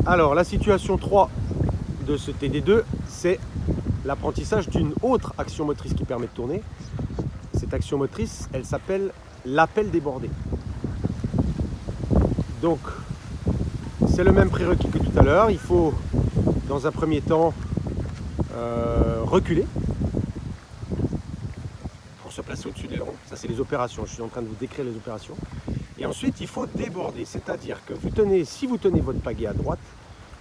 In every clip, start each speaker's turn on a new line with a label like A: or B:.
A: Alors, la situation 3 de ce TD2, c'est l'apprentissage d'une autre action motrice qui permet de tourner. Cette action motrice, elle s'appelle l'appel débordé. Donc, c'est le même prérequis que tout à l'heure. Il faut, dans un premier temps, reculer pour se placer au-dessus de l'aileron. Ça, c'est les opérations. Je suis en train de vous décrire les opérations. Et ensuite, il faut déborder. C'est-à-dire que si vous tenez votre pagaie à droite,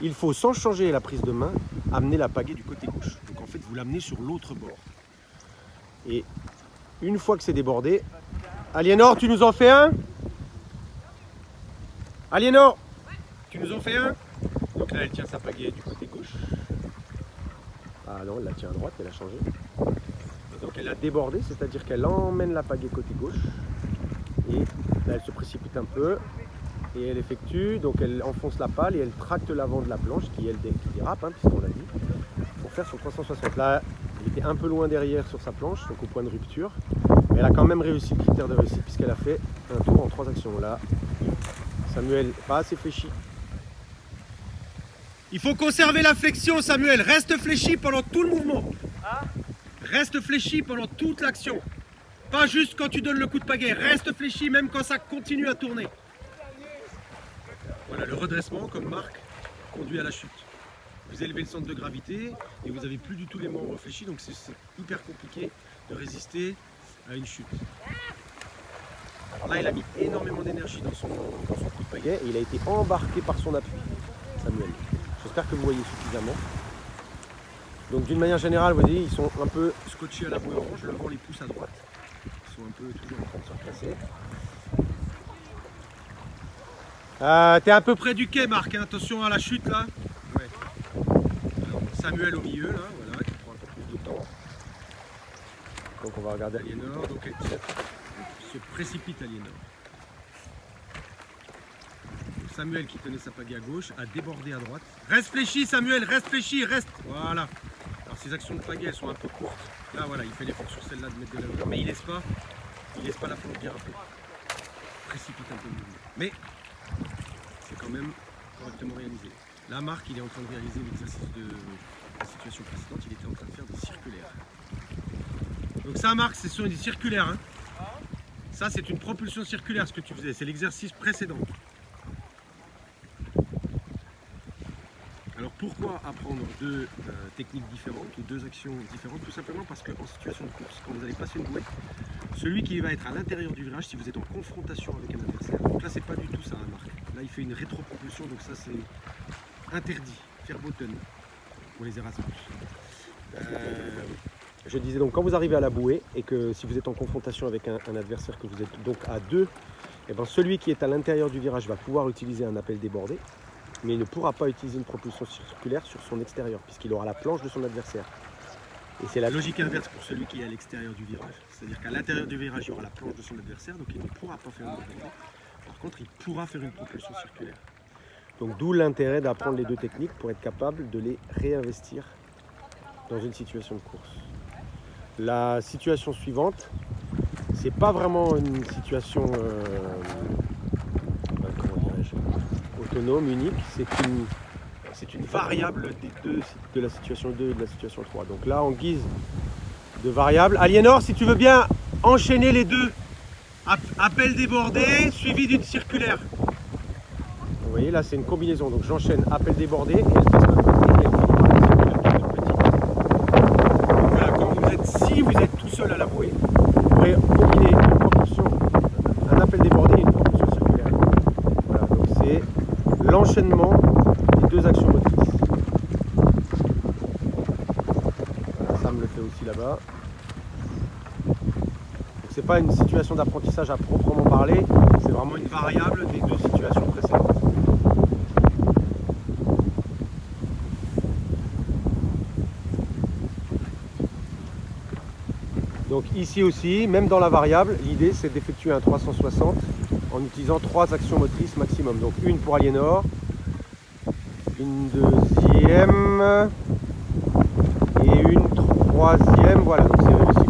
A: il faut, sans changer la prise de main, amener la pagaie du côté gauche. Donc, en fait, vous l'amenez sur l'autre bord. Et une fois que c'est débordé, Aliénor, tu nous en fais un? Aliénor, tu nous en fais un? Donc là, elle tient sa pagaie du côté gauche. Ah non, elle la tient à droite, elle a changé. Et donc elle a débordé, c'est-à-dire qu'elle emmène la pagaie côté gauche. Et là, elle se précipite un peu. Et elle effectue, donc elle enfonce la pale et elle tracte l'avant de la planche qui dérape, hein, puisqu'on l'a dit, pour faire son 360. Là, elle était un peu loin derrière sur sa planche, donc au point de rupture. Mais elle a quand même réussi le critère de réussite puisqu'elle a fait un tour en 3 actions. Là, Samuel, pas assez fléchi. Il faut conserver la flexion, Samuel. Reste fléchi pendant tout le mouvement. Reste fléchi pendant toute l'action. Pas juste quand tu donnes le coup de pagaie. Reste fléchi même quand ça continue à tourner. Voilà, le redressement, comme marque, conduit à la chute. Vous élevez le centre de gravité et vous n'avez plus du tout les membres fléchis, donc c'est hyper compliqué de résister à une chute. Alors là, il a mis énormément d'énergie dans son coup de pagaie et il a été embarqué par son appui, Samuel. J'espère que vous voyez suffisamment. Donc d'une manière générale, vous voyez, ils sont un peu scotchés à la bouée orange, le vent les pousse à droite. Ils sont un peu toujours en train de se replacer. T'es à peu près du quai, Marc, hein. Attention à la chute là. Ouais. Alors, Samuel au milieu là, voilà, qui prend un peu plus de temps. Donc on va regarder Aliénor, donc elle se précipite Aliénor. Samuel qui tenait sa pagaie à gauche a débordé à droite. Reste fléchi Samuel, reste fléchi, reste. Voilà. Alors ces actions de pagaie elles sont un peu courtes. Là voilà, il fait l'effort sur celle-là de mettre de la hauteur, mais il laisse pas la planche déraper. Précipite un peu le mouvement. Mais c'est quand même correctement réalisé. Là, Marc, il est en train de réaliser l'exercice de la situation précédente. Il était en train de faire des circulaires. Donc ça, Marc, ce sont des circulaires. Hein. Ça, c'est une propulsion circulaire, ce que tu faisais. C'est l'exercice précédent. Alors pourquoi apprendre deux techniques différentes ou deux actions différentes? Tout simplement parce qu'en situation de course, quand vous allez passer une bouée, celui qui va être à l'intérieur du virage, si vous êtes en confrontation avec un adversaire, donc là c'est pas du tout ça, hein, Marc. Là il fait une rétropropulsion, donc ça c'est interdit, verboten pour les Erasmus. Je disais donc quand vous arrivez à la bouée et que si vous êtes en confrontation avec un adversaire, que vous êtes donc à deux, et ben celui qui est à l'intérieur du virage va pouvoir utiliser un appel débordé, mais il ne pourra pas utiliser une propulsion circulaire sur son extérieur puisqu'il aura la planche de son adversaire. Et c'est la logique inverse pour celui qui est à l'extérieur du virage. C'est-à-dire qu'à l'intérieur du virage, il y aura la planche de son adversaire, donc il ne pourra pas faire une débordée. Par contre, il pourra faire une propulsion circulaire. Donc d'où l'intérêt d'apprendre les deux techniques pour être capable de les réinvestir dans une situation de course. La situation suivante, c'est pas vraiment une situation autonome, unique, c'est une variable des deux, de la situation 2 et de la situation 3. Donc là, en guise de variable, Aliénor, si tu veux bien enchaîner les deux, appel débordé suivi d'une circulaire. Vous voyez, là c'est une combinaison, donc j'enchaîne appel débordé et elle passe de l'autre côté et elle finit par la circulaire qui est petite. Donc voilà, quand si vous êtes tout seul à la bouée, vous pourrez combiner une propulsion, un appel débordé et une propulsion circulaire. Voilà, donc c'est l'enchaînement des deux actions motrices. Voilà, Sam le fait aussi là-bas. Donc c'est pas une situation d'apprentissage à proprement parler, c'est vraiment une variable des deux situations précédentes. Donc ici aussi, même dans la variable, l'idée c'est d'effectuer un 360 en utilisant 3 actions motrices maximum. Donc une pour Aliénor, une deuxième et une troisième. Voilà, donc c'est réussi.